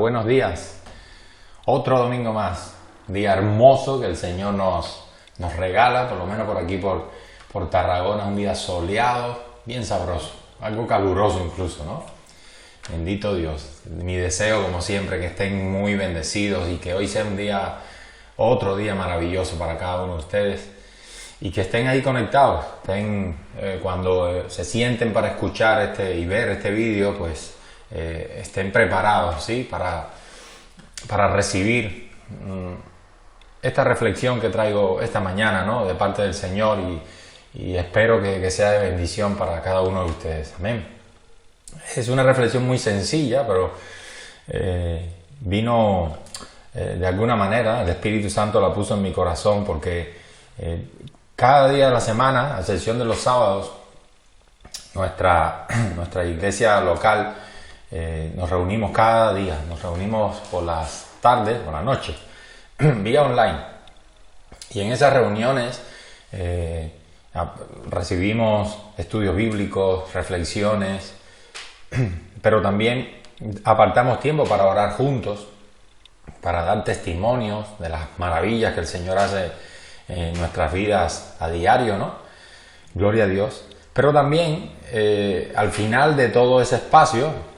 buenos días. Otro domingo más, día hermoso que el Señor nos regala, por lo menos por aquí por Tarragona, un día soleado, bien sabroso, algo caluroso incluso, ¿no? Bendito Dios. Mi deseo, como siempre, que estén muy bendecidos y que hoy sea otro día maravilloso para cada uno de ustedes y que estén ahí conectados, cuando se sienten para escuchar y ver este vídeo, pues estén preparados, ¿sí? para recibir esta reflexión que traigo esta mañana, ¿no? De parte del Señor y espero que sea de bendición para cada uno de ustedes. Amén. Es una reflexión muy sencilla, pero vino de alguna manera, el Espíritu Santo la puso en mi corazón porque cada día de la semana, a excepción de los sábados, nuestra iglesia local nos reunimos cada día, nos reunimos por las tardes, por la noche, vía online. Y en esas reuniones recibimos estudios bíblicos, reflexiones, pero también apartamos tiempo para orar juntos, para dar testimonios de las maravillas que el Señor hace en nuestras vidas a diario, ¿no? Gloria a Dios. Pero también al final de todo ese espacio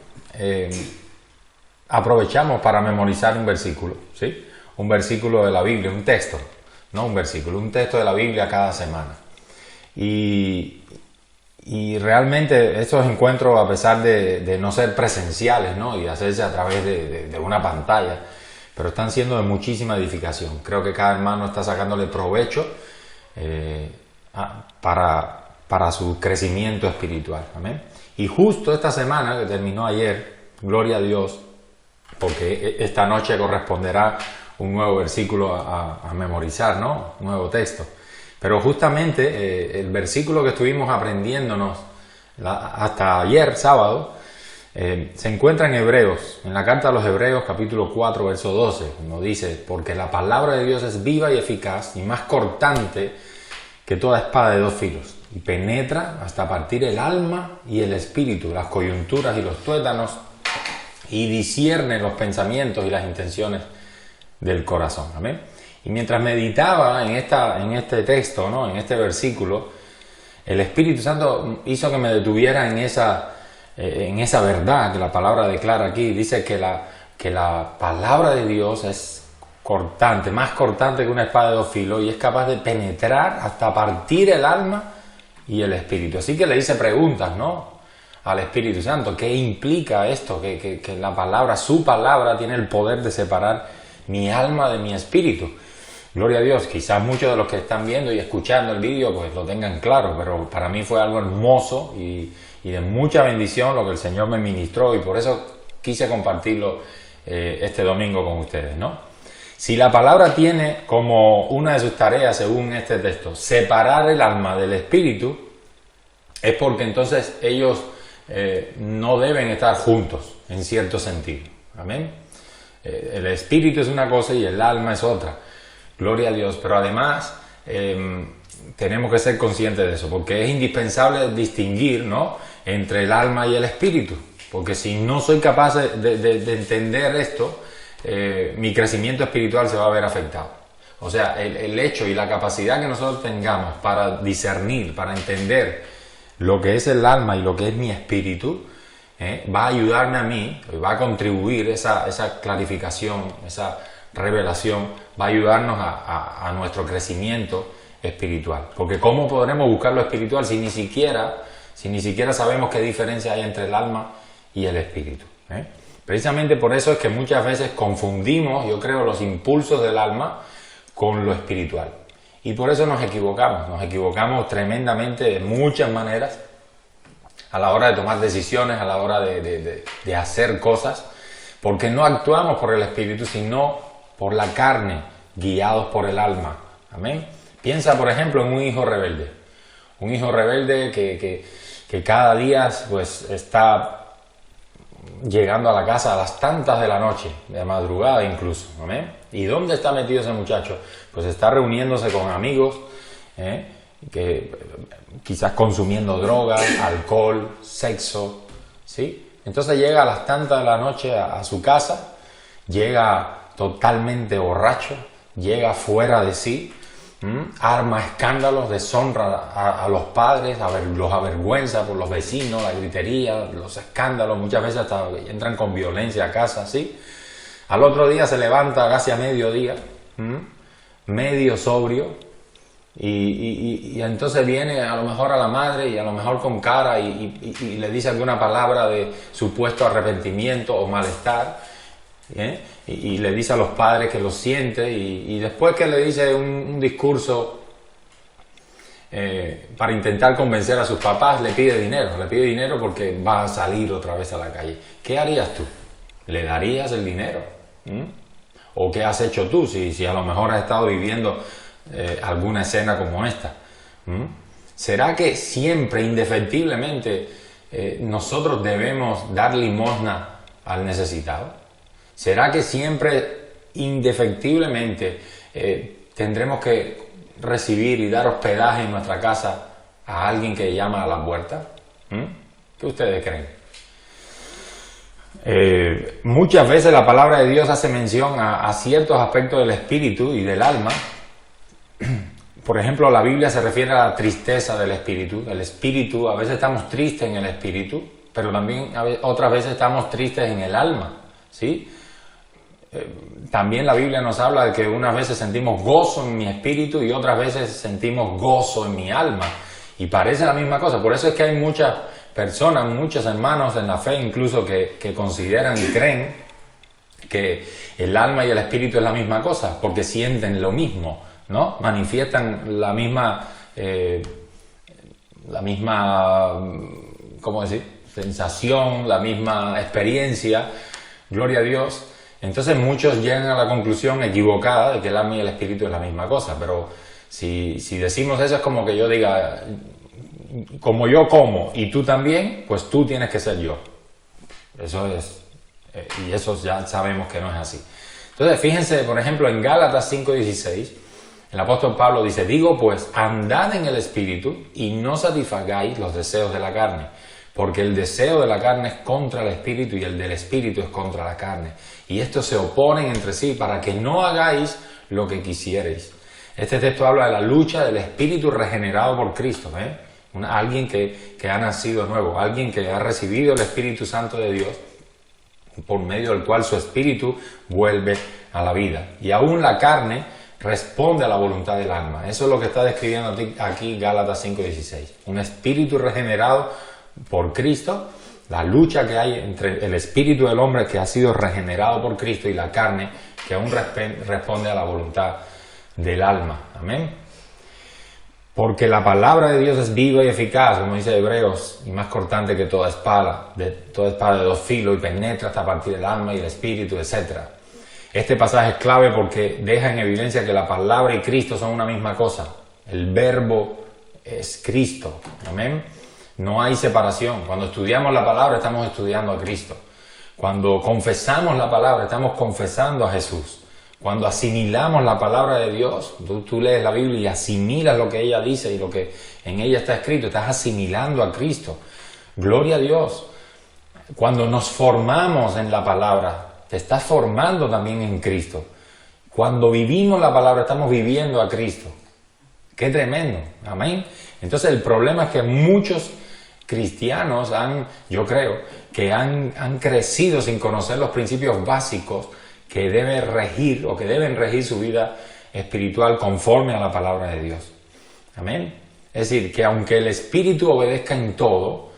aprovechamos para memorizar un versículo, ¿sí? Un versículo de la Biblia, un texto, no un versículo, un texto de la Biblia cada semana. Y realmente estos encuentros, a pesar de no ser presenciales, ¿no? Y hacerse a través de una pantalla, pero están siendo de muchísima edificación. Creo que cada hermano está sacándole provecho para su crecimiento espiritual. Amén. Y justo esta semana que terminó ayer, gloria a Dios, porque esta noche corresponderá un nuevo versículo a memorizar, ¿no? Un nuevo texto. Pero justamente el versículo que estuvimos aprendiéndonos hasta ayer, sábado, se encuentra en Hebreos, en la carta a los Hebreos, capítulo 4, verso 12, nos dice: porque la palabra de Dios es viva y eficaz y más cortante que toda espada de dos filos, y penetra hasta partir el alma y el espíritu, las coyunturas y los tuétanos, y discierne los pensamientos y las intenciones del corazón. Amén. Y mientras meditaba en este texto, ¿no? En este versículo, el Espíritu Santo hizo que me detuviera en esa verdad que la palabra declara aquí. Dice que la palabra de Dios es cortante, más cortante que una espada de dos filos, y es capaz de penetrar hasta partir el alma y el espíritu. Así que le hice preguntas, ¿no? Al Espíritu Santo. ¿Qué implica esto? Que la palabra, su palabra, tiene el poder de separar mi alma de mi espíritu. Gloria a Dios. Quizás muchos de los que están viendo y escuchando el vídeo pues lo tengan claro, pero para mí fue algo hermoso y de mucha bendición lo que el Señor me ministró, y por eso quise compartirlo este domingo con ustedes, ¿no? Si la palabra tiene como una de sus tareas, según este texto, separar el alma del espíritu, es porque entonces ellos no deben estar juntos, en cierto sentido. Amén. El espíritu es una cosa y el alma es otra. Gloria a Dios. Pero además tenemos que ser conscientes de eso, porque es indispensable distinguir, ¿no?, entre el alma y el espíritu. Porque si no soy capaz de entender esto, mi crecimiento espiritual se va a ver afectado. O sea, el hecho y la capacidad que nosotros tengamos para discernir, para entender lo que es el alma y lo que es mi espíritu, va a ayudarme a mí, va a contribuir esa clarificación, esa revelación, va a ayudarnos a nuestro crecimiento espiritual. Porque ¿cómo podremos buscar lo espiritual si ni siquiera sabemos qué diferencia hay entre el alma y el espíritu? Precisamente por eso es que muchas veces confundimos, yo creo, los impulsos del alma con lo espiritual. Y por eso nos equivocamos tremendamente de muchas maneras a la hora de tomar decisiones, a la hora de hacer cosas, porque no actuamos por el espíritu, sino por la carne, guiados por el alma. Amén. Piensa, por ejemplo, en un hijo rebelde. Un hijo rebelde que cada día pues está llegando a la casa a las tantas de la noche, de madrugada incluso. ¿Amén? ¿Y dónde está metido ese muchacho? Pues está reuniéndose con amigos, que quizás consumiendo drogas, alcohol, sexo, ¿sí? Entonces llega a las tantas de la noche a su casa llega totalmente borracho, llega fuera de sí, arma escándalos, deshonra a los padres, los avergüenza por los vecinos, la gritería, los escándalos, muchas veces hasta entran con violencia a casa, ¿sí? Al otro día se levanta casi a mediodía, medio sobrio, y entonces viene a lo mejor a la madre y a lo mejor con cara y le dice alguna palabra de supuesto arrepentimiento o malestar, y le dice a los padres que lo siente, y después que le dice un discurso para intentar convencer a sus papás, le pide dinero porque va a salir otra vez a la calle. ¿Qué harías tú? ¿Le darías el dinero? ¿O qué has hecho tú si a lo mejor has estado viviendo alguna escena como esta? ¿Será que siempre, indefectiblemente, nosotros debemos dar limosna al necesitado? ¿Será que siempre, indefectiblemente, tendremos que recibir y dar hospedaje en nuestra casa a alguien que llama a la puerta? ¿Qué ustedes creen? Muchas veces la palabra de Dios hace mención a ciertos aspectos del espíritu y del alma. Por ejemplo, la Biblia se refiere a la tristeza del espíritu. El espíritu, a veces estamos tristes en el espíritu, pero también otras veces estamos tristes en el alma, ¿sí? También la Biblia nos habla de que unas veces sentimos gozo en mi espíritu y otras veces sentimos gozo en mi alma. Y parece la misma cosa. Por eso es que hay muchas personas, muchos hermanos en la fe incluso que consideran y creen que el alma y el espíritu es la misma cosa, porque sienten lo mismo, ¿no? Manifiestan la misma, ¿cómo decir? Sensación, la misma experiencia, gloria a Dios. Entonces muchos llegan a la conclusión equivocada de que el alma y el espíritu es la misma cosa, pero si decimos eso es como que yo diga, como yo como y tú también, pues tú tienes que ser yo. Eso es, y eso ya sabemos que no es así. Entonces fíjense, por ejemplo, en Gálatas 5:16, el apóstol Pablo dice, digo pues, andad en el espíritu y no satisfagáis los deseos de la carne, porque el deseo de la carne es contra el espíritu y el del espíritu es contra la carne. Y estos se oponen entre sí para que no hagáis lo que quisierais. Este texto habla de la lucha del espíritu regenerado por Cristo, alguien que ha nacido nuevo, alguien que ha recibido el Espíritu Santo de Dios, por medio del cual su espíritu vuelve a la vida. Y aún la carne responde a la voluntad del alma. Eso es lo que está describiendo aquí Gálatas 5:16. Un espíritu regenerado por Cristo, la lucha que hay entre el espíritu del hombre que ha sido regenerado por Cristo y la carne que aún responde a la voluntad del alma. Amén. Porque la palabra de Dios es viva y eficaz, como dice Hebreos, y más cortante que toda espada de dos filos, y penetra hasta partir el alma y el espíritu, etc. Este pasaje es clave porque deja en evidencia que la palabra y Cristo son una misma cosa. El verbo es Cristo. Amén. No hay separación. Cuando estudiamos la palabra estamos estudiando a Cristo. Cuando confesamos la palabra estamos confesando a Jesús. Cuando asimilamos la palabra de Dios, tú lees la Biblia y asimilas lo que ella dice y lo que en ella está escrito, estás asimilando a Cristo. Gloria a Dios. Cuando nos formamos en la palabra, te estás formando también en Cristo. Cuando vivimos la palabra, estamos viviendo a Cristo. ¡Qué tremendo! Amén. Entonces el problema es que muchos cristianos yo creo, que han crecido sin conocer los principios básicos que deben regir su vida espiritual conforme a la palabra de Dios. Amén. Es decir, que aunque el espíritu obedezca en todo,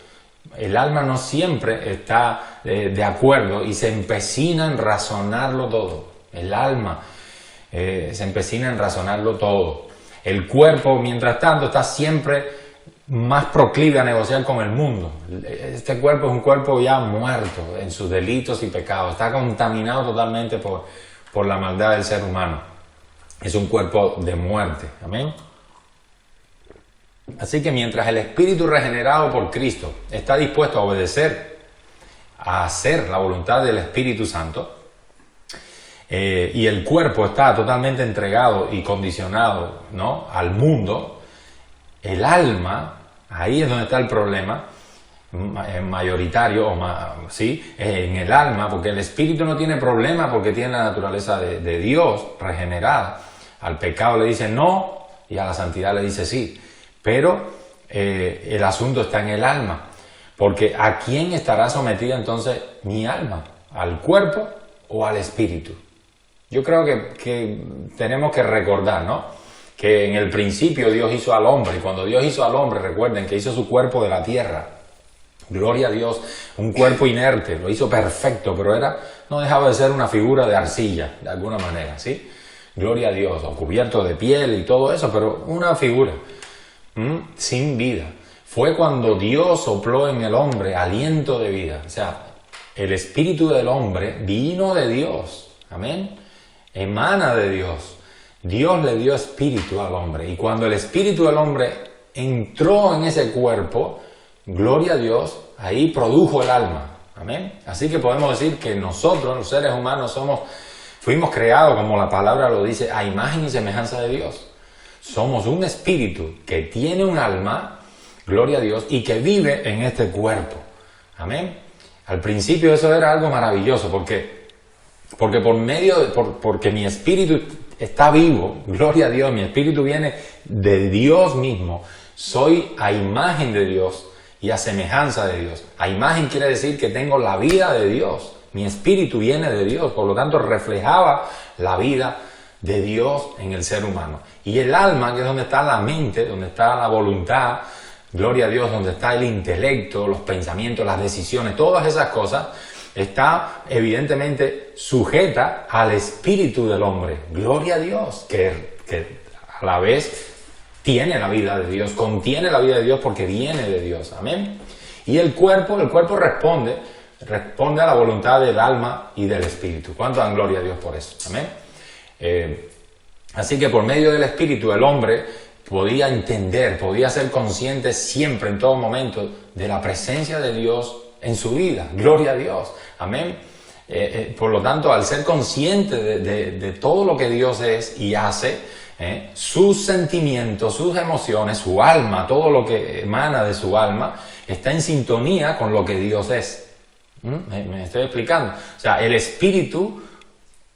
el alma no siempre está de acuerdo y se empecina en razonarlo todo. El alma se empecina en razonarlo todo. El cuerpo, mientras tanto, está siempre más proclive a negociar con el mundo. Este cuerpo es un cuerpo ya muerto en sus delitos y pecados. Está contaminado totalmente por la maldad del ser humano. Es un cuerpo de muerte. Amén. Así que mientras el espíritu regenerado por Cristo está dispuesto a obedecer, a hacer la voluntad del Espíritu Santo, y el cuerpo está totalmente entregado y condicionado, ¿no?, al mundo, el alma, ahí es donde está el problema, mayoritario, ¿sí? En el alma, porque el espíritu no tiene problema porque tiene la naturaleza de Dios regenerada. Al pecado le dice no y a la santidad le dice sí. Pero el asunto está en el alma. Porque ¿a quién estará sometida entonces mi alma? ¿Al cuerpo o al espíritu? Yo creo que tenemos que recordar, ¿no? Que en el principio Dios hizo al hombre, y cuando Dios hizo al hombre, recuerden que hizo su cuerpo de la tierra. Gloria a Dios, un cuerpo inerte, lo hizo perfecto, pero no dejaba de ser una figura de arcilla, de alguna manera, ¿sí? Gloria a Dios, o cubierto de piel y todo eso, pero una figura sin vida. Fue cuando Dios sopló en el hombre aliento de vida, o sea, el espíritu del hombre vino de Dios, amén, emana de Dios. Dios le dio espíritu al hombre, y cuando el espíritu del hombre entró en ese cuerpo, gloria a Dios, ahí produjo el alma, amén. Así que podemos decir que nosotros, los seres humanos, fuimos creados, como la palabra lo dice, a imagen y semejanza de Dios. Somos un espíritu que tiene un alma, gloria a Dios, y que vive en este cuerpo, amén. Al principio eso era algo maravilloso, porque porque mi espíritu está vivo, gloria a Dios, mi espíritu viene de Dios mismo, soy a imagen de Dios y a semejanza de Dios. A imagen quiere decir que tengo la vida de Dios, mi espíritu viene de Dios, por lo tanto reflejaba la vida de Dios en el ser humano. Y el alma, que es donde está la mente, donde está la voluntad, gloria a Dios, donde está el intelecto, los pensamientos, las decisiones, todas esas cosas, está evidentemente sujeta al espíritu del hombre. Gloria a Dios, que a la vez tiene la vida de Dios, contiene la vida de Dios porque viene de Dios. Amén. Y el cuerpo responde a la voluntad del alma y del espíritu. ¿Cuánto dan gloria a Dios por eso? Amén. Así que por medio del espíritu el hombre podía entender, podía ser consciente siempre, en todo momento, de la presencia de Dios en su vida. Gloria a Dios. Amén. Por lo tanto, al ser consciente de todo lo que Dios es y hace, sus sentimientos, sus emociones, su alma, todo lo que emana de su alma, está en sintonía con lo que Dios es. ¿Me estoy explicando? O sea, el espíritu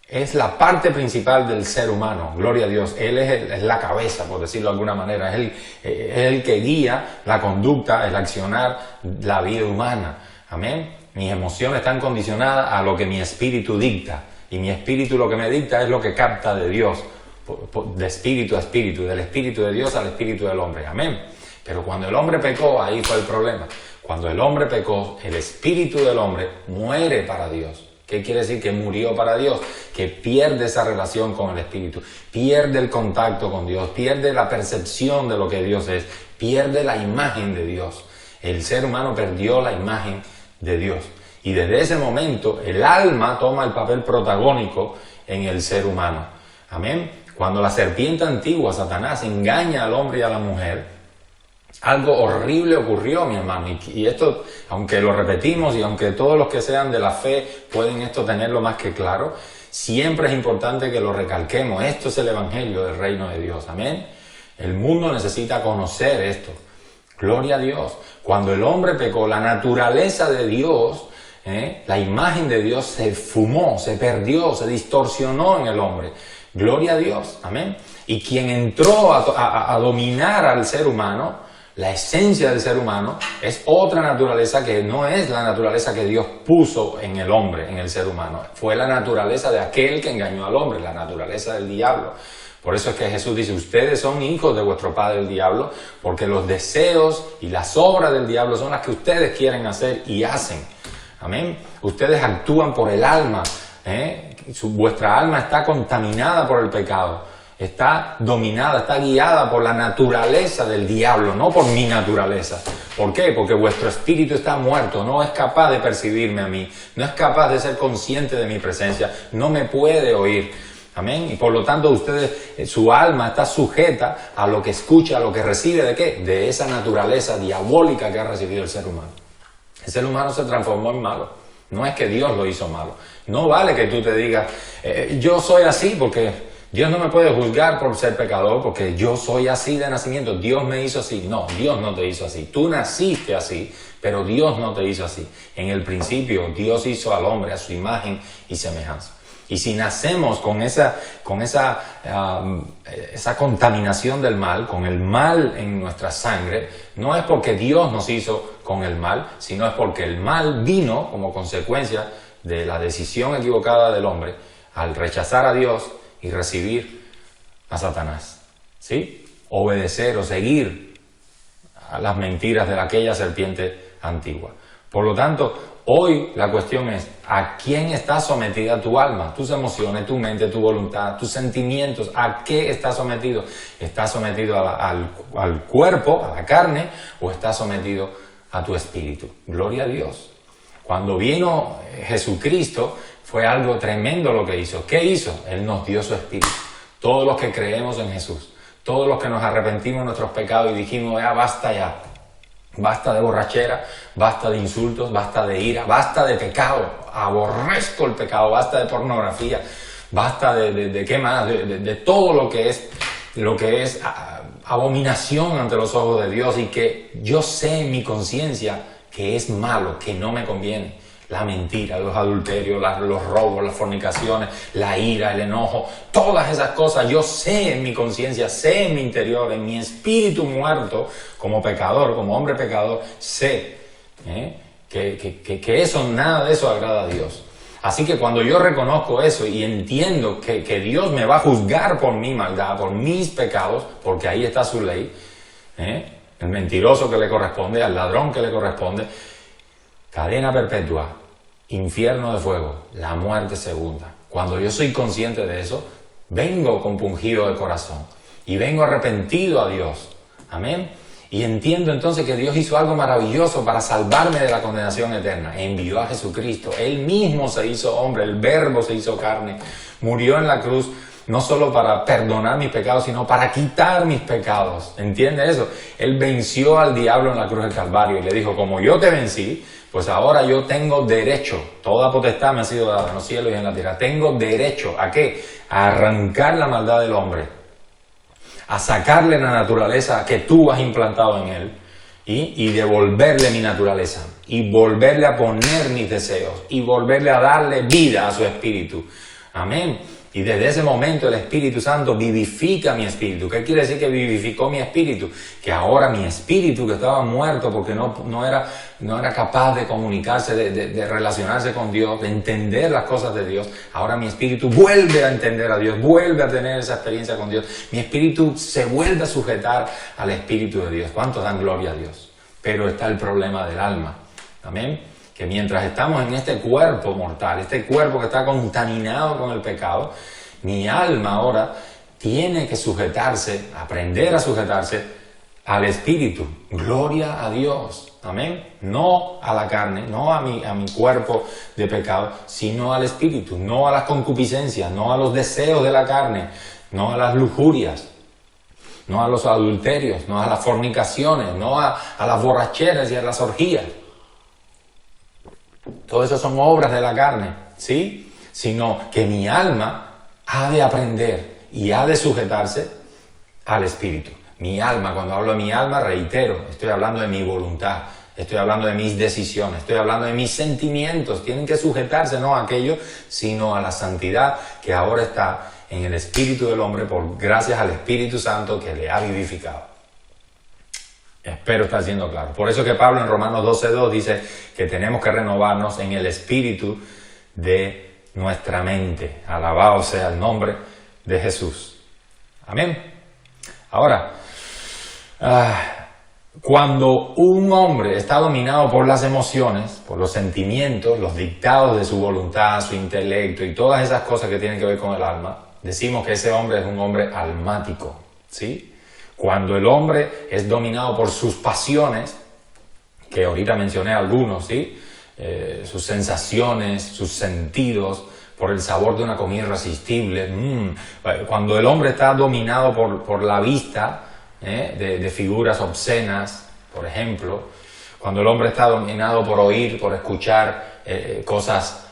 es la parte principal del ser humano, gloria a Dios. Él es la cabeza, por decirlo de alguna manera, es el que guía la conducta, el accionar, la vida humana. Amén. Mis emociones están condicionadas a lo que mi espíritu dicta, y mi espíritu lo que me dicta es lo que capta de Dios, de espíritu a espíritu, del espíritu de Dios al espíritu del hombre. Amén. Pero cuando el hombre pecó, ahí fue el problema. Cuando el hombre pecó, el espíritu del hombre muere para Dios. ¿Qué quiere decir? Que murió para Dios, que pierde esa relación con el espíritu, pierde el contacto con Dios, pierde la percepción de lo que Dios es, pierde la imagen de Dios. El ser humano perdió la imagen de Dios. Y desde ese momento el alma toma el papel protagónico en el ser humano. Amén. Cuando la serpiente antigua, Satanás, engaña al hombre y a la mujer, algo horrible ocurrió, mi hermano, y esto, aunque lo repetimos y aunque todos los que sean de la fe pueden esto tenerlo más que claro, siempre es importante que lo recalquemos. Esto es el evangelio del reino de Dios, amén. El mundo necesita conocer esto. Gloria a Dios. Cuando el hombre pecó, la naturaleza de Dios, la imagen de Dios se fumó, se perdió, se distorsionó en el hombre. Gloria a Dios, amén. Y quien entró a dominar al ser humano, la esencia del ser humano, es otra naturaleza que no es la naturaleza que Dios puso en el hombre, en el ser humano. Fue la naturaleza de aquel que engañó al hombre, la naturaleza del diablo. Por eso es que Jesús dice, ustedes son hijos de vuestro padre el diablo, porque los deseos y las obras del diablo son las que ustedes quieren hacer y hacen. Amén. Ustedes actúan por el alma. Vuestra alma está contaminada por el pecado. Está dominada, está guiada por la naturaleza del diablo, no por mi naturaleza. ¿Por qué? Porque vuestro espíritu está muerto, no es capaz de percibirme a mí, no es capaz de ser consciente de mi presencia, no me puede oír. Amén. Y por lo tanto ustedes, su alma está sujeta a lo que escucha, a lo que recibe ¿de qué? De esa naturaleza diabólica que ha recibido el ser humano. El ser humano se transformó en malo. No es que Dios lo hizo malo. No vale que tú te digas, yo soy así porque Dios no me puede juzgar por ser pecador porque yo soy así de nacimiento. Dios me hizo así. No, Dios no te hizo así. Tú naciste así, pero Dios no te hizo así. En el principio, Dios hizo al hombre a su imagen y semejanza. Y si nacemos con esa contaminación del mal, con el mal en nuestra sangre, no es porque Dios nos hizo con el mal, sino es porque el mal vino como consecuencia de la decisión equivocada del hombre al rechazar a Dios y recibir a Satanás, ¿sí? Obedecer o seguir a las mentiras de aquella serpiente antigua. Por lo tanto, hoy la cuestión es, ¿a quién está sometida tu alma? Tus emociones, tu mente, tu voluntad, tus sentimientos, ¿a qué está sometido? ¿Está sometido al cuerpo, a la carne, o está sometido a tu espíritu? Gloria a Dios. Cuando vino Jesucristo, fue algo tremendo lo que hizo. ¿Qué hizo? Él nos dio su espíritu. Todos los que creemos en Jesús, todos los que nos arrepentimos de nuestros pecados y dijimos, ya basta ya. Basta de borrachera, basta de insultos, basta de ira, basta de pecado. Aborrezco el pecado, basta de pornografía, basta de ¿qué más? De todo lo que es abominación ante los ojos de Dios y que yo sé en mi conciencia que es malo, que no me conviene. La mentira, los adulterios, los robos, las fornicaciones, la ira, el enojo, todas esas cosas, yo sé en mi conciencia, sé en mi interior, en mi espíritu muerto, como pecador, como hombre pecador, sé que eso, nada de eso agrada a Dios. Así que cuando yo reconozco eso y entiendo que Dios me va a juzgar por mi maldad, por mis pecados, porque ahí está su ley, el mentiroso que le corresponde, al ladrón que le corresponde, cadena perpetua, infierno de fuego, la muerte segunda. Cuando yo soy consciente de eso, vengo compungido de corazón y vengo arrepentido a Dios. Amén. Y entiendo entonces que Dios hizo algo maravilloso para salvarme de la condenación eterna. Envió a Jesucristo. Él mismo se hizo hombre, el Verbo se hizo carne, murió en la cruz, no solo para perdonar mis pecados, sino para quitar mis pecados. ¿Entiende eso? Él venció al diablo en la cruz del Calvario y le dijo, como yo te vencí, pues ahora yo tengo derecho, toda potestad me ha sido dada en los cielos y en la tierra, tengo derecho, ¿a qué? A arrancar la maldad del hombre, a sacarle la naturaleza que tú has implantado en él y devolverle mi naturaleza y volverle a poner mis deseos y volverle a darle vida a su espíritu. Amén. Y desde ese momento el Espíritu Santo vivifica mi espíritu. ¿Qué quiere decir que vivificó mi espíritu? Que ahora mi espíritu, que estaba muerto porque no era capaz de comunicarse, de relacionarse con Dios, de entender las cosas de Dios, ahora mi espíritu vuelve a entender a Dios, vuelve a tener esa experiencia con Dios. Mi espíritu se vuelve a sujetar al Espíritu de Dios. ¿Cuántos dan gloria a Dios? Pero está el problema del alma. Amén. Que mientras estamos en este cuerpo mortal, este cuerpo que está contaminado con el pecado, mi alma ahora tiene que sujetarse, aprender a sujetarse al Espíritu. Gloria a Dios. Amén. No a la carne, no a mi cuerpo de pecado, sino al Espíritu, no a las concupiscencias, no a los deseos de la carne, no a las lujurias, no a los adulterios, no a las fornicaciones, no a las borracheras y a las orgías. Todo eso son obras de la carne, ¿sí? Sino que mi alma ha de aprender y ha de sujetarse al Espíritu. Mi alma, cuando hablo de mi alma, reitero, estoy hablando de mi voluntad, estoy hablando de mis decisiones, estoy hablando de mis sentimientos. Tienen que sujetarse no a aquello, sino a la santidad que ahora está en el espíritu del hombre gracias al Espíritu Santo que le ha vivificado. Espero estar siendo claro. Por eso que Pablo en Romanos 12:2 dice que tenemos que renovarnos en el espíritu de nuestra mente. Alabado sea el nombre de Jesús. Amén. Ahora, cuando un hombre está dominado por las emociones, por los sentimientos, los dictados de su voluntad, su intelecto y todas esas cosas que tienen que ver con el alma, decimos que ese hombre es un hombre almático, ¿sí? Cuando el hombre es dominado por sus pasiones, que ahorita mencioné algunos, ¿sí? Sus sensaciones, sus sentidos, por el sabor de una comida irresistible. Cuando el hombre está dominado por la vista de figuras obscenas, por ejemplo, cuando el hombre está dominado por oír, por escuchar cosas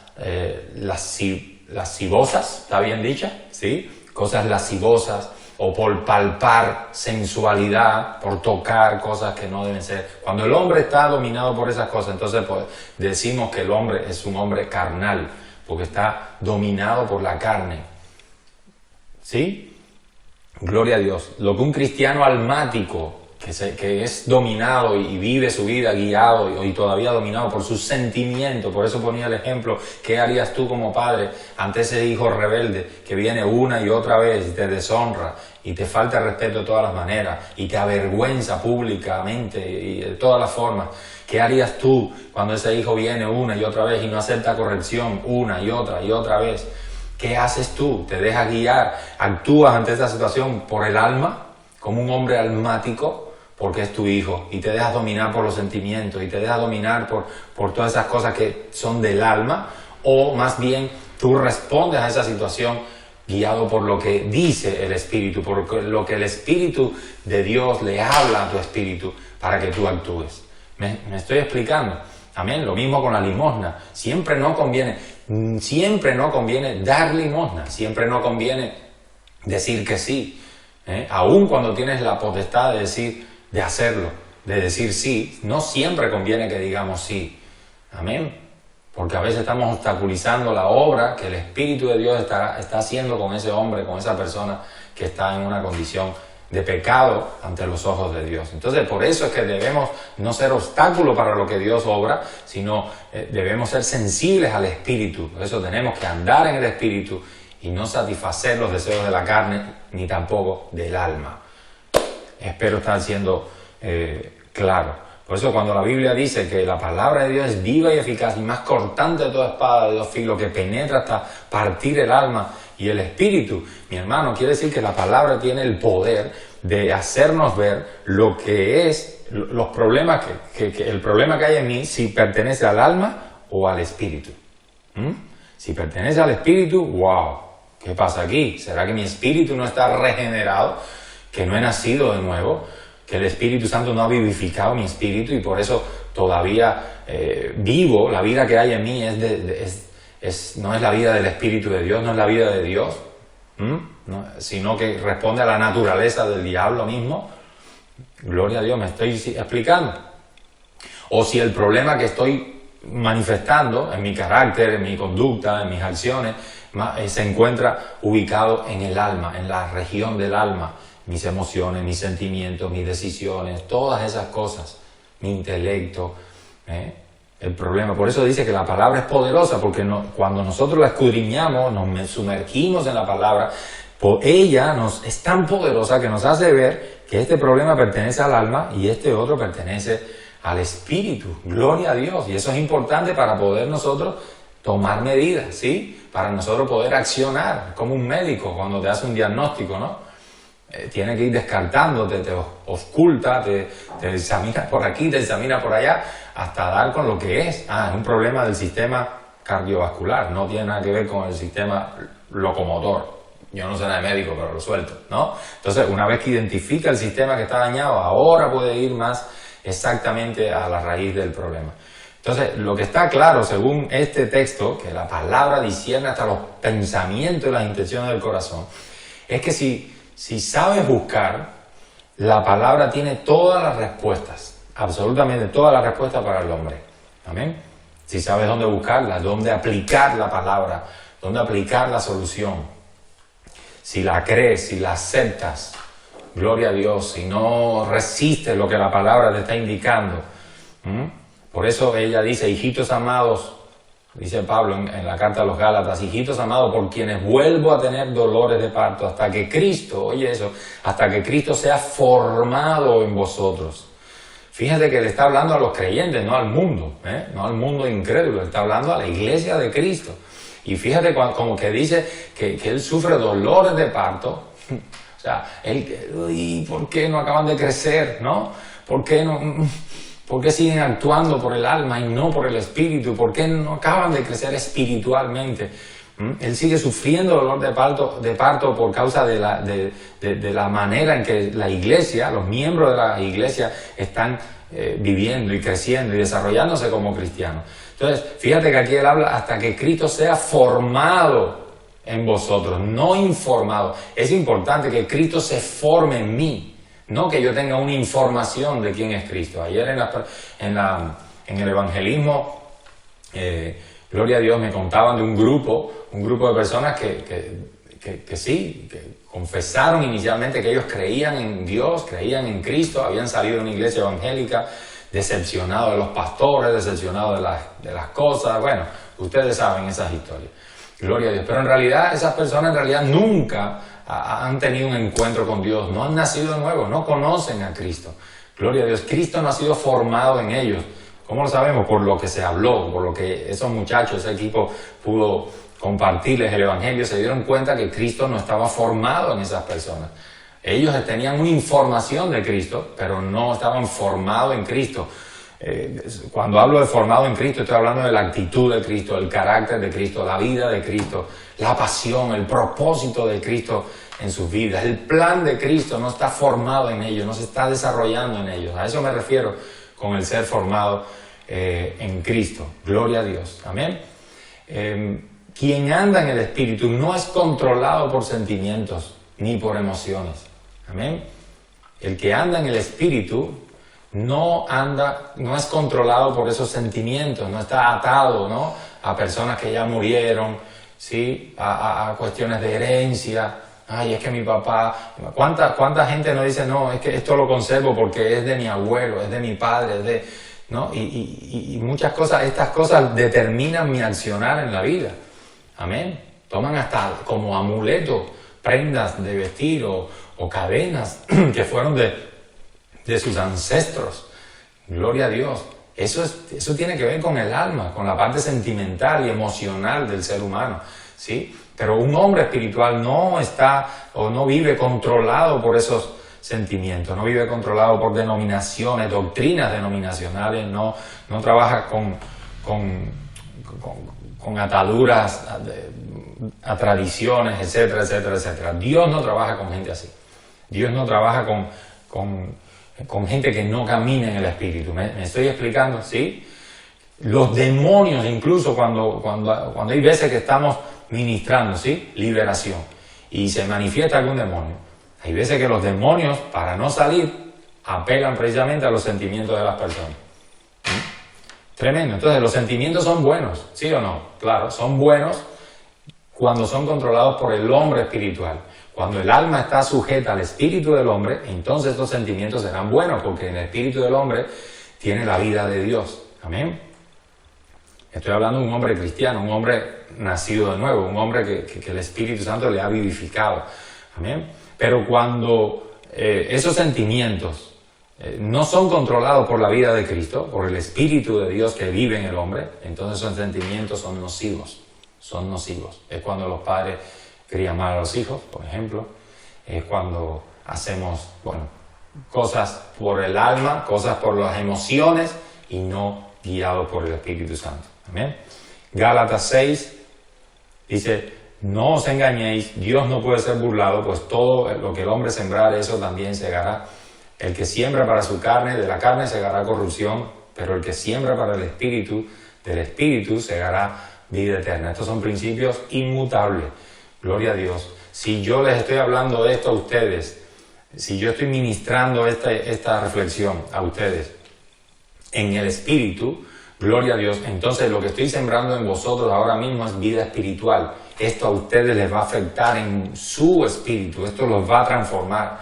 lascivosas, ¿está bien dicha? ¿Sí? cosas lascivosas, o por palpar sensualidad, por tocar cosas que no deben ser. Cuando el hombre está dominado por esas cosas, entonces pues, decimos que el hombre es un hombre carnal, porque está dominado por la carne. ¿Sí? Gloria a Dios. Lo que un cristiano almático, que es dominado y vive su vida guiado y todavía dominado por sus sentimientos, por eso ponía el ejemplo, ¿qué harías tú como padre ante ese hijo rebelde que viene una y otra vez y te deshonra y te falta respeto de todas las maneras y te avergüenza públicamente y de todas las formas? ¿Qué harías tú cuando ese hijo viene una y otra vez y no acepta corrección una y otra vez? ¿Qué haces tú? ¿Te dejas guiar? ¿Actúas ante esta situación por el alma, como un hombre almático? Porque es tu hijo, y te dejas dominar por los sentimientos, y te dejas dominar por todas esas cosas que son del alma, o más bien tú respondes a esa situación guiado por lo que dice el Espíritu, por lo que el Espíritu de Dios le habla a tu espíritu para que tú actúes. ¿Me estoy explicando? Amén. Lo mismo con la limosna. Siempre no conviene dar limosna, siempre no conviene decir que sí, aun cuando tienes la potestad de hacerlo, de decir sí, no siempre conviene que digamos sí. Amén. Porque a veces estamos obstaculizando la obra que el Espíritu de Dios está haciendo con ese hombre, con esa persona que está en una condición de pecado ante los ojos de Dios. Entonces, por eso es que debemos no ser obstáculo para lo que Dios obra, sino debemos ser sensibles al Espíritu. Por eso tenemos que andar en el Espíritu y no satisfacer los deseos de la carne, ni tampoco del alma. Espero estar siendo claro. Por eso cuando la Biblia dice que la palabra de Dios es viva y eficaz y más cortante de toda espada de dos filos, que penetra hasta partir el alma y el espíritu, mi hermano, quiere decir que la palabra tiene el poder de hacernos ver lo que es, los problemas, el problema que hay en mí, si pertenece al alma o al espíritu. Si pertenece al espíritu, wow, ¿qué pasa aquí? ¿Será que mi espíritu no está regenerado? ¿Que no he nacido de nuevo? ¿Que el Espíritu Santo no ha vivificado mi espíritu y por eso todavía vivo? La vida que hay en mí no es la vida del Espíritu de Dios, no es la vida de Dios, no, sino que responde a la naturaleza del diablo mismo. Gloria a Dios, me estoy explicando. O si el problema que estoy manifestando en mi carácter, en mi conducta, en mis acciones, se encuentra ubicado en el alma, en la región del alma. Mis emociones, mis sentimientos, mis decisiones, todas esas cosas, mi intelecto, el problema. Por eso dice que la palabra es poderosa, porque cuando nosotros la escudriñamos, nos sumergimos en la palabra, ella es tan poderosa que nos hace ver que este problema pertenece al alma y este otro pertenece al espíritu. Gloria a Dios. Y eso es importante para poder nosotros tomar medidas, ¿sí? Para nosotros poder accionar, como un médico cuando te hace un diagnóstico, ¿no? Tiene que ir descartando, te oculta, te examina por aquí, te examina por allá, hasta dar con lo que es. Es un problema del sistema cardiovascular, no tiene nada que ver con el sistema locomotor. Yo no sé nada de médico, pero lo suelto, ¿no? Entonces, una vez que identifica el sistema que está dañado, ahora puede ir más exactamente a la raíz del problema. Entonces, lo que está claro, según este texto, que la palabra discierne hasta los pensamientos y las intenciones del corazón, es que si sabes buscar, la palabra tiene todas las respuestas, absolutamente todas las respuestas para el hombre. Amén. Si sabes dónde buscarla, dónde aplicar la palabra, dónde aplicar la solución. Si la crees, si la aceptas, gloria a Dios, si no resistes lo que la palabra te está indicando. Por eso ella dice, hijitos amados, dice Pablo en la carta a los Gálatas, hijitos amados, por quienes vuelvo a tener dolores de parto, hasta que Cristo, oye eso, hasta que Cristo sea formado en vosotros. Fíjate que le está hablando a los creyentes, no al mundo, no al mundo incrédulo, le está hablando a la iglesia de Cristo. Y fíjate como que dice que él sufre dolores de parto, o sea, ¿por qué no acaban de crecer, no? ¿Por qué siguen actuando por el alma y no por el espíritu? ¿Por qué no acaban de crecer espiritualmente? Él sigue sufriendo dolor de parto por causa de la manera en que la iglesia, los miembros de la iglesia están viviendo y creciendo y desarrollándose como cristianos. Entonces, fíjate que aquí él habla hasta que Cristo sea formado en vosotros, no informado. Es importante que Cristo se forme en mí, no que yo tenga una información de quién es Cristo. Ayer en el evangelismo, gloria a Dios, me contaban de un grupo de personas que sí, que confesaron inicialmente que ellos creían en Dios, creían en Cristo, habían salido de una iglesia evangélica, decepcionados de los pastores, decepcionados de las cosas. Bueno, ustedes saben esas historias. Gloria a Dios. Pero en realidad esas personas nunca han tenido un encuentro con Dios, no han nacido de nuevo, no conocen a Cristo. Gloria a Dios. Cristo no ha sido formado en ellos. ¿Cómo lo sabemos? Por lo que se habló, por lo que esos muchachos, ese equipo pudo compartirles el Evangelio, se dieron cuenta que Cristo no estaba formado en esas personas. Ellos tenían una información de Cristo, pero no estaban formados en Cristo. Cuando hablo de formado en Cristo, estoy hablando de la actitud de Cristo, el carácter de Cristo, la vida de Cristo, la pasión, el propósito de Cristo en sus vidas. El plan de Cristo no está formado en ellos, no se está desarrollando en ellos. A eso me refiero con el ser formado en Cristo. Gloria a Dios. Amén. Quien anda en el Espíritu no es controlado por sentimientos ni por emociones. Amén. El que anda en el Espíritu no es controlado por esos sentimientos, no está atado, ¿no?, a personas que ya murieron, ¿sí?, a cuestiones de herencia. Ay, es que mi papá... ¿Cuánta gente no dice, no, es que esto lo conservo porque es de mi abuelo, es de mi padre, es de... ¿no? Y muchas cosas, estas cosas determinan mi accionar en la vida. Amén. Toman hasta como amuletos, prendas de vestir o cadenas que fueron de sus ancestros. Gloria a Dios. Eso tiene que ver con el alma, con la parte sentimental y emocional del ser humano, ¿sí? Pero un hombre espiritual no está o no vive controlado por esos sentimientos, no vive controlado por denominaciones, doctrinas denominacionales, no trabaja con ataduras a tradiciones, etcétera, etcétera, etcétera. Dios no trabaja con gente así. Dios no trabaja con gente que no camina en el Espíritu. ¿Me estoy explicando? ¿Sí? Los demonios, incluso cuando hay veces que estamos ministrando, ¿sí?, liberación, y se manifiesta algún demonio, hay veces que los demonios, para no salir, apelan precisamente a los sentimientos de las personas. Tremendo. Entonces, los sentimientos son buenos, ¿sí o no? Claro, son buenos cuando son controlados por el hombre espiritual. Cuando el alma está sujeta al espíritu del hombre, entonces estos sentimientos serán buenos, porque en el espíritu del hombre tiene la vida de Dios. Amén. Estoy hablando de un hombre cristiano, un hombre nacido de nuevo, un hombre que el Espíritu Santo le ha vivificado. Amén. Pero cuando esos sentimientos no son controlados por la vida de Cristo, por el Espíritu de Dios que vive en el hombre, entonces esos sentimientos son nocivos. Son nocivos. Es cuando los padres crían mal a los hijos, por ejemplo. Es cuando hacemos, cosas por el alma, cosas por las emociones y no guiados por el Espíritu Santo. Amén. Gálatas 6 dice: no os engañéis, Dios no puede ser burlado, pues todo lo que el hombre sembrare, eso también segará. El que siembra para su carne, de la carne segará corrupción, pero el que siembra para el Espíritu, del Espíritu segará vida eterna. Estos son principios inmutables. Gloria a Dios. Si yo les estoy hablando de esto a ustedes, si yo estoy ministrando esta reflexión a ustedes en el Espíritu, gloria a Dios, entonces lo que estoy sembrando en vosotros ahora mismo es vida espiritual. Esto a ustedes les va a afectar en su espíritu, esto los va a transformar.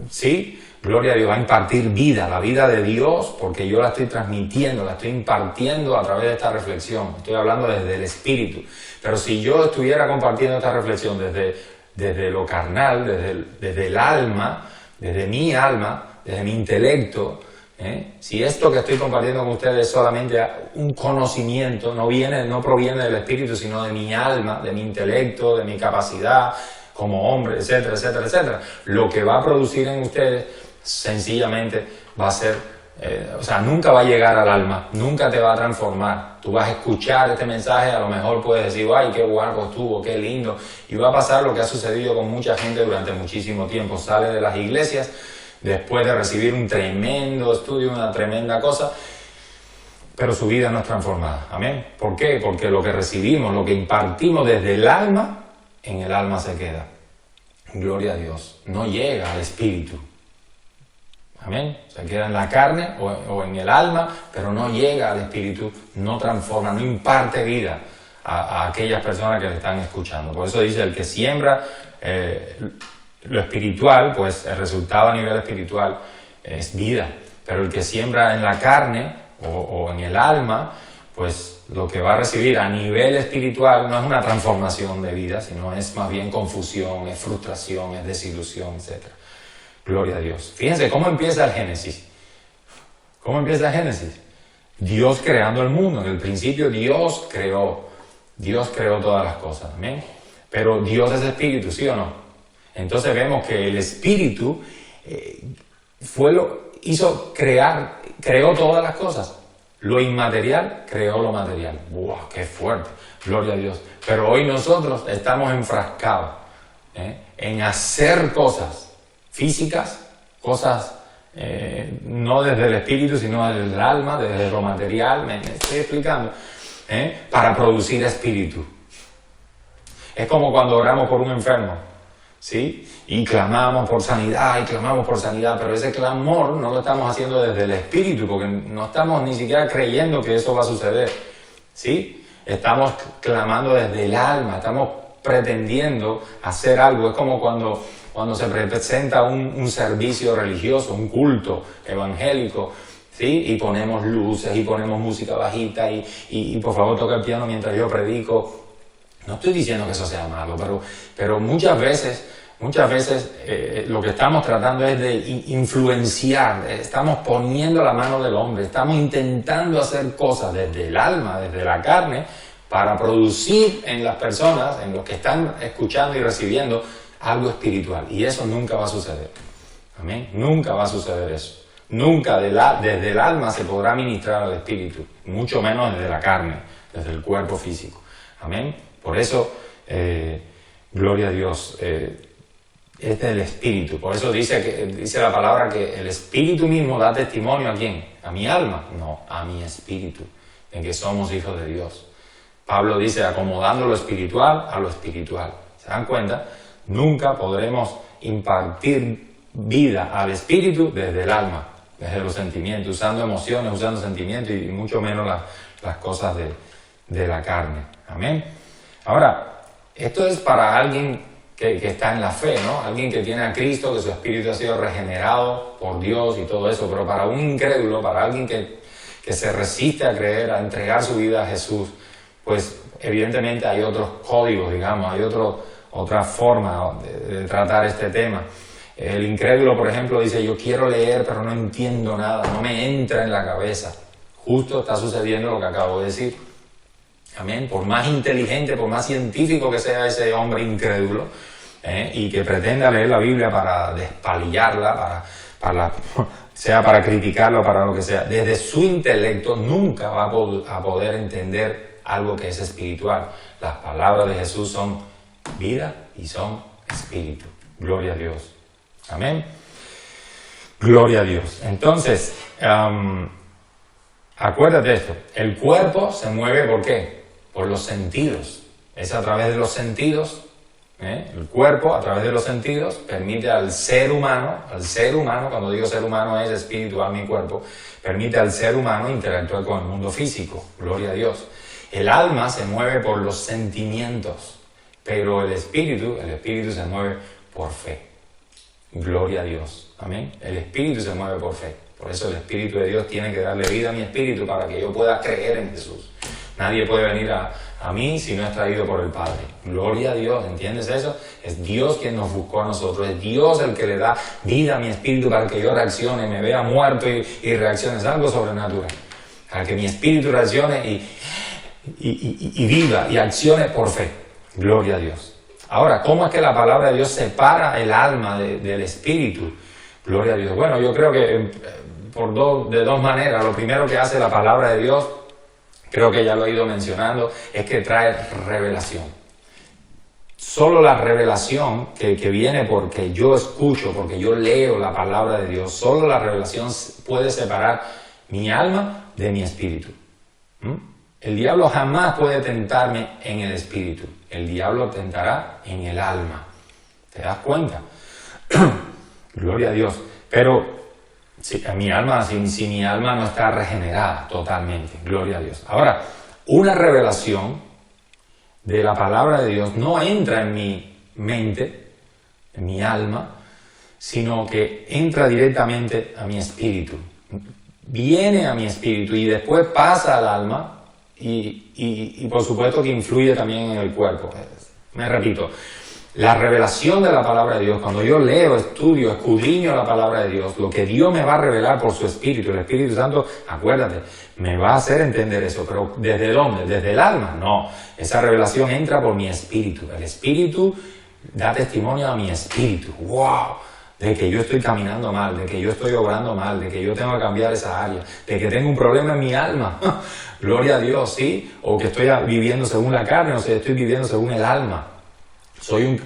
¿Sí? Gloria a Dios, va a impartir vida, la vida de Dios, porque yo la estoy transmitiendo, la estoy impartiendo a través de esta reflexión. Estoy hablando desde el espíritu. Pero si yo estuviera compartiendo esta reflexión desde lo carnal, desde el alma, desde mi alma, desde mi intelecto, si esto que estoy compartiendo con ustedes es solamente un conocimiento, no proviene del espíritu, sino de mi alma, de mi intelecto, de mi capacidad como hombre, etcétera, etcétera, etcétera, lo que va a producir en ustedes sencillamente va a ser, nunca va a llegar al alma, nunca te va a transformar. Tú vas a escuchar este mensaje, a lo mejor puedes decir, ay, qué guapo estuvo, qué lindo, y va a pasar lo que ha sucedido con mucha gente durante muchísimo tiempo. Sale de las iglesias después de recibir un tremendo estudio, una tremenda cosa, pero su vida no es transformada. Amén. ¿Por qué? Porque lo que recibimos, lo que impartimos desde el alma, en el alma se queda. Gloria a Dios. No llega al espíritu. Amén. Se queda en la carne o en el alma, pero no llega al espíritu, no transforma, no imparte vida a aquellas personas que le están escuchando. Por eso dice, el que siembra lo espiritual, pues el resultado a nivel espiritual es vida. Pero el que siembra en la carne o en el alma, pues lo que va a recibir a nivel espiritual no es una transformación de vida, sino es más bien confusión, es frustración, es desilusión, etc. Gloria a Dios. Fíjense cómo empieza el Génesis. ¿Cómo empieza el Génesis? Dios creando el mundo. En el principio Dios creó todas las cosas. ¿Amén? Pero Dios es espíritu, ¿sí o no? Entonces vemos que el espíritu creó todas las cosas. Lo inmaterial creó lo material. ¡Wow! ¡Qué fuerte! Gloria a Dios. Pero hoy nosotros estamos enfrascados en hacer cosas físicas, cosas no desde el espíritu, sino desde el alma, desde lo material, me estoy explicando, para producir espíritu. Es como cuando oramos por un enfermo, ¿sí? Y clamamos por sanidad, pero ese clamor no lo estamos haciendo desde el espíritu, porque no estamos ni siquiera creyendo que eso va a suceder, ¿sí? Estamos clamando desde el alma, estamos pretendiendo hacer algo. Es como cuando se presenta un servicio religioso, un culto evangélico, ¿sí? Y ponemos luces y ponemos música bajita y por favor toca el piano mientras yo predico. No estoy diciendo que eso sea malo, pero muchas veces lo que estamos tratando es de influenciar, estamos poniendo la mano del hombre, estamos intentando hacer cosas desde el alma, desde la carne, para producir en las personas, en los que están escuchando y recibiendo, algo espiritual. Y eso nunca va a suceder. Amén. Nunca va a suceder eso. Nunca desde el alma se podrá ministrar al espíritu, mucho menos desde la carne, desde el cuerpo físico. Amén. Por eso, gloria a Dios, es del espíritu. Por eso dice la palabra que el espíritu mismo da testimonio ¿a quién? ¿A mi alma? No, a mi espíritu, en que somos hijos de Dios. Pablo dice, acomodando lo espiritual a lo espiritual. ¿Se dan cuenta? Nunca podremos impartir vida al espíritu desde el alma, desde los sentimientos, usando emociones, usando sentimientos y mucho menos las cosas de la carne. Amén. Ahora, esto es para alguien que está en la fe, ¿no? Alguien que tiene a Cristo, que su espíritu ha sido regenerado por Dios y todo eso, pero para un incrédulo, para alguien que se resiste a creer, a entregar su vida a Jesús, pues evidentemente hay otros códigos, digamos, hay otra forma de tratar este tema. El incrédulo, por ejemplo, dice, yo quiero leer, pero no entiendo nada, no me entra en la cabeza. Justo está sucediendo lo que acabo de decir. Amén. Por más inteligente, por más científico que sea ese hombre incrédulo, y que pretenda leer la Biblia para despalillarla, sea para criticarla o para lo que sea, desde su intelecto nunca va a poder entender algo que es espiritual. Las palabras de Jesús son vida y son espíritu. Gloria a Dios. Amén. Gloria a Dios. Entonces, acuérdate de esto. El cuerpo se mueve ¿por qué? Por los sentidos. Es a través de los sentidos. El cuerpo, a través de los sentidos, permite al ser humano, cuando digo ser humano es espíritu, alma y cuerpo, permite al ser humano interactuar con el mundo físico. Gloria a Dios. El alma se mueve por los sentimientos, pero el espíritu se mueve por fe. Gloria a Dios. Amén. El espíritu se mueve por fe. Por eso el Espíritu de Dios tiene que darle vida a mi espíritu para que yo pueda creer en Jesús. Nadie puede venir a mí si no es traído por el Padre. Gloria a Dios, ¿entiendes eso? Es Dios quien nos buscó a nosotros. Es Dios el que le da vida a mi espíritu para que yo reaccione, me vea muerto y reaccione. Es algo sobrenatural. Para que mi espíritu reaccione y viva y accione por fe. Gloria a Dios. Ahora, ¿cómo es que la palabra de Dios separa el alma del espíritu? Gloria a Dios. Bueno, yo creo que de dos maneras. Lo primero que hace la palabra de Dios, creo que ya lo he ido mencionando, es que trae revelación. Solo la revelación que viene porque yo escucho, porque yo leo la palabra de Dios, solo la revelación puede separar mi alma de mi espíritu. El diablo jamás puede tentarme en el espíritu. El diablo tentará en el alma. ¿Te das cuenta? Gloria a Dios. Pero si mi alma no está regenerada totalmente. Gloria a Dios. Ahora, una revelación de la palabra de Dios no entra en mi mente, en mi alma, sino que entra directamente a mi espíritu. Viene a mi espíritu y después pasa al alma y por supuesto que influye también en el cuerpo. Me repito, la revelación de la palabra de Dios, cuando yo leo, estudio, escudriño la palabra de Dios, lo que Dios me va a revelar por su Espíritu, el Espíritu Santo, acuérdate, me va a hacer entender eso, pero ¿desde dónde? ¿Desde el alma? No, esa revelación entra por mi espíritu. El Espíritu da testimonio a mi espíritu. ¡Wow! De que yo estoy caminando mal, de que yo estoy obrando mal, de que yo tengo que cambiar esa área, de que tengo un problema en mi alma. Gloria a Dios, ¿sí? O que estoy viviendo según la carne, o sea, estoy viviendo según el alma. Soy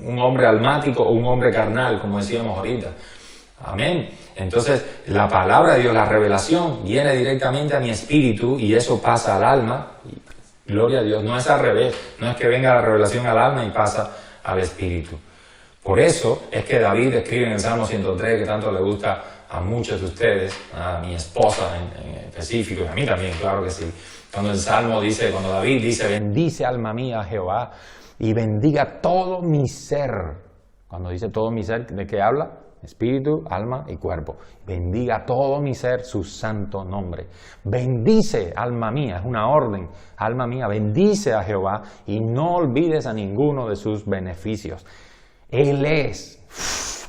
un hombre almático o un hombre carnal, como decíamos ahorita. Amén. Entonces, la palabra de Dios, la revelación, viene directamente a mi espíritu y eso pasa al alma. Gloria a Dios. No es al revés. No es que venga la revelación al alma y pasa al espíritu. Por eso es que David escribe en el Salmo 103, que tanto le gusta a muchos de ustedes, a mi esposa en específico, y a mí también, claro que sí. Cuando David dice, bendice alma mía a Jehová, y bendiga todo mi ser. Cuando dice todo mi ser, ¿de qué habla? Espíritu, alma y cuerpo. Bendiga todo mi ser su santo nombre. Bendice, alma mía, es una orden. Alma mía, bendice a Jehová y no olvides a ninguno de sus beneficios. Él es,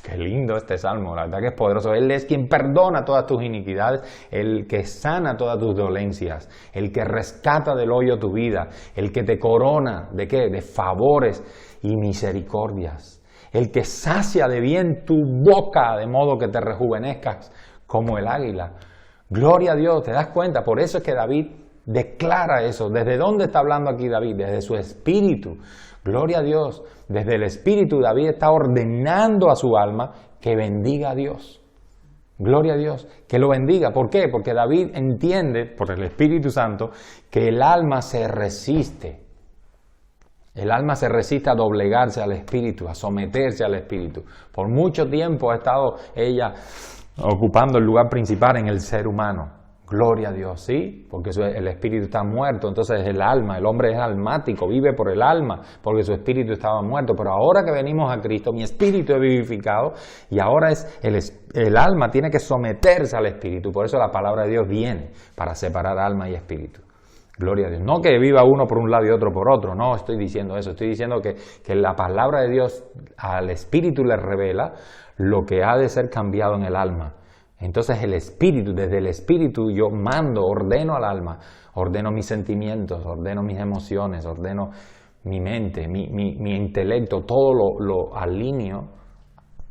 qué lindo este salmo, la verdad que es poderoso. Él es quien perdona todas tus iniquidades, el que sana todas tus dolencias, el que rescata del hoyo tu vida, el que te corona, ¿de qué? De favores y misericordias, el que sacia de bien tu boca, de modo que te rejuvenezcas como el águila. Gloria a Dios, ¿te das cuenta? Por eso es que David declara eso. ¿Desde dónde está hablando aquí David? Desde su espíritu. Gloria a Dios. Desde el espíritu David está ordenando a su alma que bendiga a Dios. Gloria a Dios. Que lo bendiga. ¿Por qué? Porque David entiende, por el Espíritu Santo, que el alma se resiste. El alma se resiste a doblegarse al espíritu, a someterse al espíritu. Por mucho tiempo ha estado ella ocupando el lugar principal en el ser humano. Gloria a Dios, ¿sí? Porque el espíritu está muerto, entonces el alma, el hombre es almático, vive por el alma, porque su espíritu estaba muerto. Pero ahora que venimos a Cristo, mi espíritu es vivificado y ahora el alma tiene que someterse al espíritu. Por eso la palabra de Dios viene para separar alma y espíritu. Gloria a Dios. No que viva uno por un lado y otro por otro, no estoy diciendo eso. Estoy diciendo que la palabra de Dios al espíritu le revela lo que ha de ser cambiado en el alma. Entonces el espíritu, desde el espíritu yo mando, ordeno al alma, ordeno mis sentimientos, ordeno mis emociones, ordeno mi mente, mi intelecto, todo lo alineo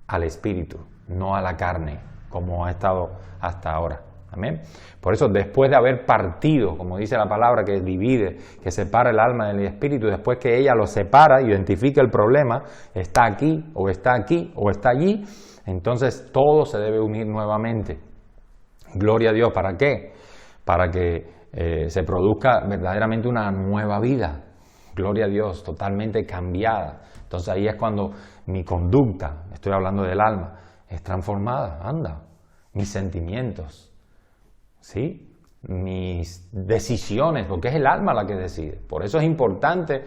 al espíritu, no a la carne, como ha estado hasta ahora. Amén. Por eso, después de haber partido, como dice la palabra, que divide, que separa el alma del espíritu, después que ella lo separa, identifica el problema, está aquí, o está aquí, o está allí, entonces todo se debe unir nuevamente. Gloria a Dios. ¿Para qué? Para que se produzca verdaderamente una nueva vida. Gloria a Dios, totalmente cambiada. Entonces ahí es cuando mi conducta, estoy hablando del alma, es transformada. Anda, mis sentimientos, ¿sí? Mis decisiones, porque es el alma la que decide. Por eso es importante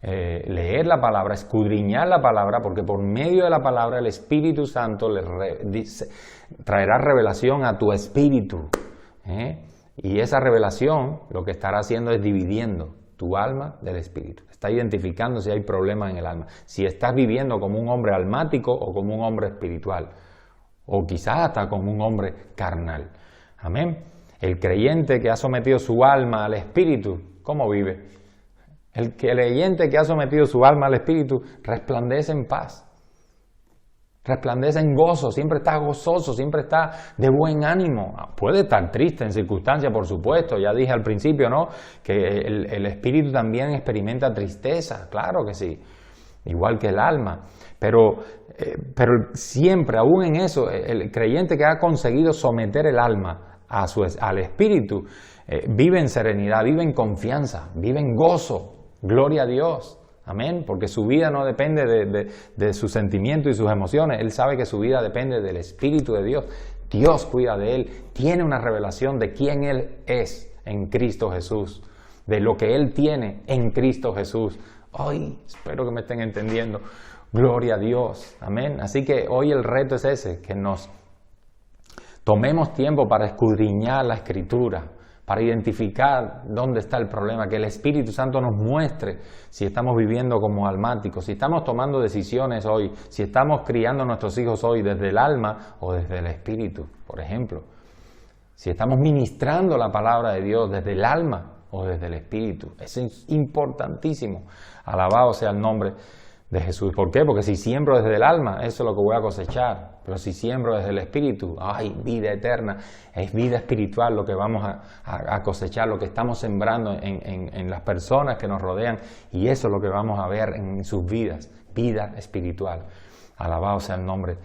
leer la palabra, escudriñar la palabra, porque por medio de la palabra el Espíritu Santo traerá revelación a tu espíritu, y esa revelación lo que estará haciendo es dividiendo tu alma del espíritu. Está identificando si hay problemas en el alma, si estás viviendo como un hombre almático o como un hombre espiritual, o quizás hasta como un hombre carnal. Amén. El creyente que ha sometido su alma al espíritu, ¿cómo vive? El creyente que ha sometido su alma al espíritu resplandece en paz, resplandece en gozo, siempre está gozoso, siempre está de buen ánimo. Puede estar triste en circunstancias, por supuesto, ya dije al principio, ¿no?, que el espíritu también experimenta tristeza, claro que sí, igual que el alma, pero siempre, aún en eso, el creyente que ha conseguido someter el alma al Espíritu, vive en serenidad, vive en confianza, vive en gozo. Gloria a Dios. Amén. Porque su vida no depende de sus sentimientos y sus emociones. Él sabe que su vida depende del Espíritu de Dios. Dios cuida de él. Tiene una revelación de quién él es en Cristo Jesús. De lo que él tiene en Cristo Jesús. Ay, espero que me estén entendiendo. Gloria a Dios. Amén. Así que hoy el reto es ese, que nos tomemos tiempo para escudriñar la Escritura, para identificar dónde está el problema, que el Espíritu Santo nos muestre si estamos viviendo como almáticos, si estamos tomando decisiones hoy, si estamos criando a nuestros hijos hoy desde el alma o desde el Espíritu, por ejemplo. Si estamos ministrando la palabra de Dios desde el alma o desde el Espíritu. Eso es importantísimo. Alabado sea el nombre de Jesús. ¿Por qué? Porque si siembro desde el alma, eso es lo que voy a cosechar. Pero si siembro desde el Espíritu, ¡ay, vida eterna! Es vida espiritual lo que vamos a cosechar, lo que estamos sembrando en las personas que nos rodean. Y eso es lo que vamos a ver en sus vidas, vida espiritual. Alabado sea el nombre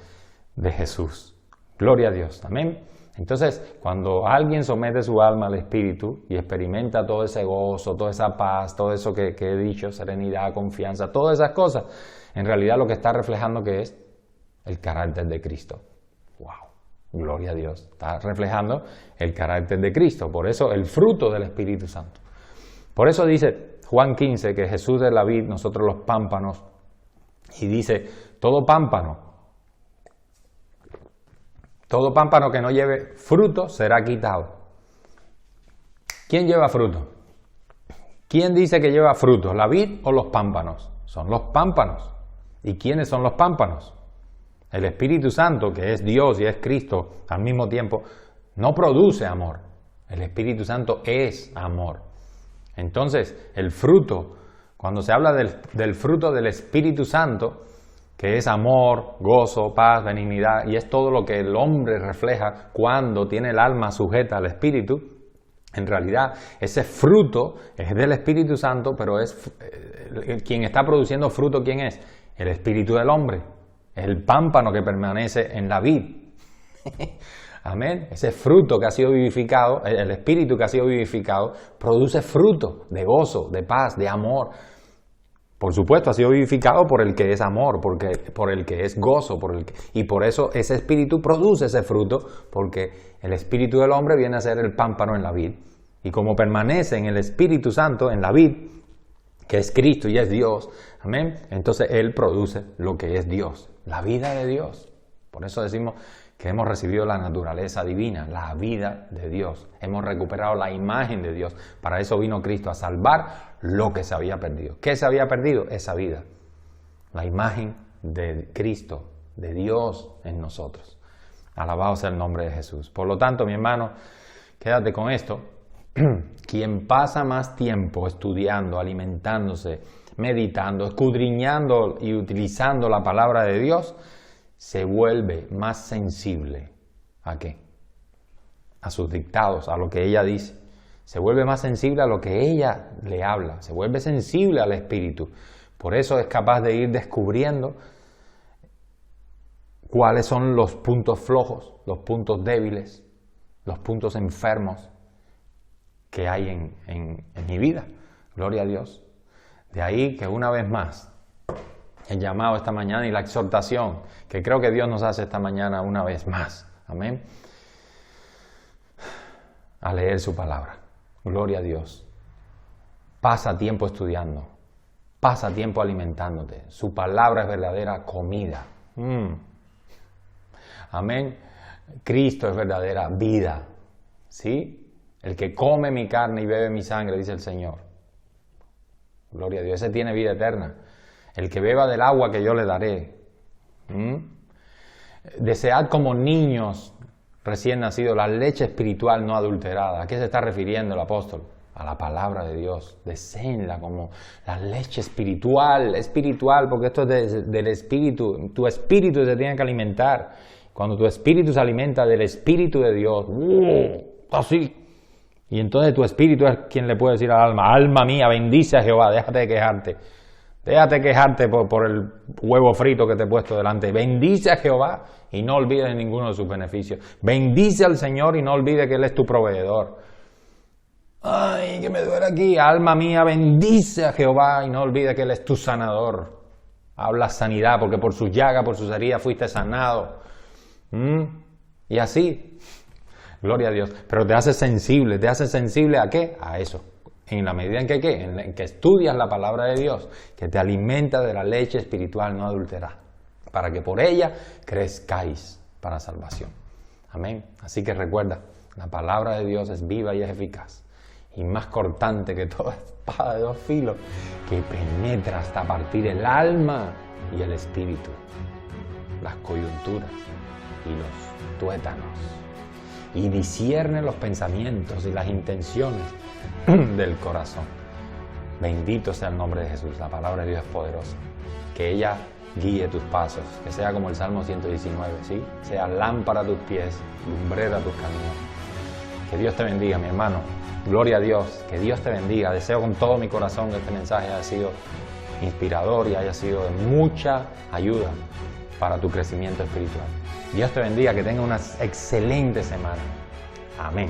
de Jesús. Gloria a Dios. Amén. Entonces, cuando alguien somete su alma al Espíritu y experimenta todo ese gozo, toda esa paz, todo eso que he dicho, serenidad, confianza, todas esas cosas, en realidad lo que está reflejando que es el carácter de Cristo. ¡Wow! Gloria a Dios. Está reflejando el carácter de Cristo. Por eso el fruto del Espíritu Santo. Por eso dice Juan 15 que Jesús es la vid, nosotros los pámpanos. Y dice, todo pámpano que no lleve fruto será quitado. ¿Quién lleva fruto? ¿Quién dice que lleva fruto? ¿La vid o los pámpanos? Son los pámpanos. ¿Y quiénes son los pámpanos? El Espíritu Santo, que es Dios y es Cristo al mismo tiempo, no produce amor. El Espíritu Santo es amor. Entonces, el fruto, cuando se habla del fruto del Espíritu Santo, que es amor, gozo, paz, benignidad, y es todo lo que el hombre refleja cuando tiene el alma sujeta al Espíritu. En realidad, ese fruto es del Espíritu Santo, pero es quien está produciendo fruto, ¿quién es? El Espíritu del hombre. Es el pámpano que permanece en la vid. Amén. Ese fruto que ha sido vivificado, el Espíritu que ha sido vivificado, produce fruto de gozo, de paz, de amor. Por supuesto, ha sido vivificado por el que es amor, por el que es gozo, y por eso ese espíritu produce ese fruto, porque el espíritu del hombre viene a ser el pámpano en la vid. Y como permanece en el Espíritu Santo, en la vid, que es Cristo y es Dios, amén, entonces Él produce lo que es Dios, la vida de Dios. Por eso decimos que hemos recibido la naturaleza divina, la vida de Dios. Hemos recuperado la imagen de Dios. Para eso vino Cristo, a salvar lo que se había perdido. ¿Qué se había perdido? Esa vida. La imagen de Cristo, de Dios en nosotros. Alabado sea el nombre de Jesús. Por lo tanto, mi hermano, quédate con esto. Quien pasa más tiempo estudiando, alimentándose, meditando, escudriñando y utilizando la palabra de Dios, se vuelve más sensible. ¿A qué? A sus dictados, a lo que ella dice. Se vuelve más sensible a lo que ella le habla. Se vuelve sensible al Espíritu. Por eso es capaz de ir descubriendo cuáles son los puntos flojos, los puntos débiles, los puntos enfermos que hay en mi vida. Gloria a Dios. De ahí que una vez más, el llamado esta mañana y la exhortación que creo que Dios nos hace esta mañana una vez más. Amén. A leer su palabra. Gloria a Dios. Pasa tiempo estudiando. Pasa tiempo alimentándote. Su palabra es verdadera comida. Amén. Cristo es verdadera vida. ¿Sí? El que come mi carne y bebe mi sangre, dice el Señor. Gloria a Dios. Ese tiene vida eterna. El que beba del agua que yo le daré. Desead como niños recién nacidos la leche espiritual no adulterada. ¿A qué se está refiriendo el apóstol? A la palabra de Dios. Deseenla como la leche espiritual, porque esto es del espíritu. Tu espíritu se tiene que alimentar. Cuando tu espíritu se alimenta del Espíritu de Dios, así. Y entonces tu espíritu es quien le puede decir al alma, alma mía, bendice a Jehová, déjate de quejarte. Déjate quejarte por el huevo frito que te he puesto delante. Bendice a Jehová y no olvides ninguno de sus beneficios. Bendice al Señor y no olvides que Él es tu proveedor. Ay, que me duele aquí. Alma mía, bendice a Jehová y no olvides que Él es tu sanador. Habla sanidad, porque por sus llagas, por sus heridas fuiste sanado. Y así, gloria a Dios. Pero te hace sensible ¿a qué? A eso. En la medida en que, ¿qué? En que estudias la palabra de Dios, que te alimenta de la leche espiritual no adulterada, para que por ella crezcáis para salvación. Amén. Así que recuerda, la palabra de Dios es viva y es eficaz, y más cortante que toda espada de dos filos, que penetra hasta partir el alma y el espíritu, las coyunturas y los tuétanos, y discierne los pensamientos y las intenciones del corazón. Bendito sea el nombre de Jesús. La palabra de Dios es poderosa. Que ella guíe tus pasos, que sea como el Salmo 119, ¿sí? Sea lámpara a tus pies, lumbrera a tus caminos. Que Dios te bendiga, mi hermano. Gloria a Dios. Que Dios te bendiga. Deseo con todo mi corazón que este mensaje haya sido inspirador y haya sido de mucha ayuda para tu crecimiento espiritual. Dios te bendiga. Que tenga una excelente semana. Amén.